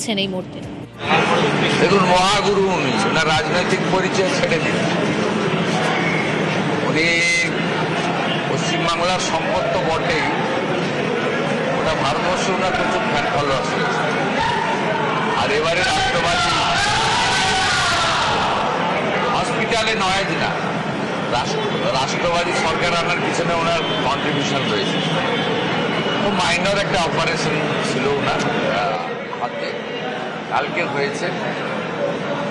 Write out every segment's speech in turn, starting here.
রয়েছেন এই মুহূর্তে? দেখুন, মহাগুরু উনি, ওনার রাজনৈতিক পরিচয় ছেড়ে দিন। উনি পশ্চিমবাংলার সম্পদ তো বটেই, ওটা ভারতবর্ষে ওনার প্রচুর ফ্যান ফলোয়ার্স রয়েছে। আর এবারে রাষ্ট্রবাদী হসপিটালে নয় না, রাষ্ট্রবাদী সরকার আনার পিছনে ওনার কন্ট্রিবিউশন রয়েছে। খুব মাইনর একটা অপারেশন ছিল ওনার হাতে, কালকে হয়েছে।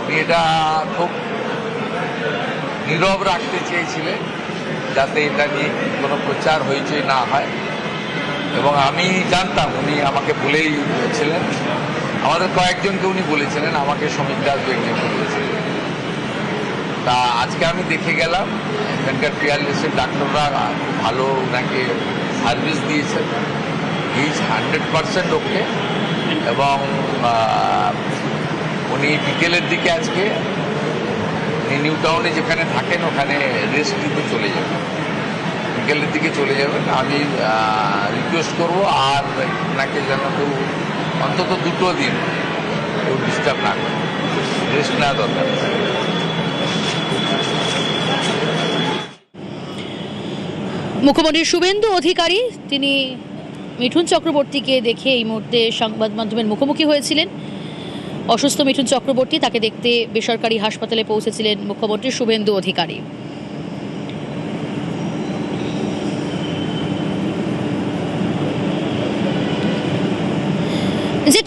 উনি এটা খুব নীরব রাখতে চেয়েছিলেন, যাতে এটা নিয়ে কোনো প্রচার হইচই না হয়। এবং আমি জানতাম উনি আমাকে বলেইছিলেন, আমাদের কয়েকজনকে উনি বলেছিলেন, আমাকে সমীর দাস একজনকে বলেছিলেন। তা আজকে আমি দেখে গেলাম, এখানকার পিয়ারলেসের ডাক্তাররা ভালো ওনাকে সার্ভিস দিয়েছেন। ইজ 100% ওকে। এবং উনি বিকেলের দিকে আজকে নিউ টাউনে যেখানে থাকেন ওখানে রেস্ট নিতে চলে যাবেন, বিকেলের দিকে চলে যাবেন। আমি রিকোয়েস্ট করবো আর ওনাকে যেন কেউ অন্তত 2 দিন কেউ ডিস্টার্ব না করে, রেস্ট নেওয়া দরকার। মুখ্যমন্ত্রী শুভেন্দু অধিকারী তিনি মিঠুন চক্রবর্তীকে দেখে এই মুহূর্তে সংবাদ মাধ্যমের মুখোমুখি হয়েছিলেন। অসুস্থ মিঠুন চক্রবর্তী, তাকে দেখতে বেসরকারি হাসপাতালে পৌঁছেছিলেন মুখ্যমন্ত্রী শুভেন্দু অধিকারী। যে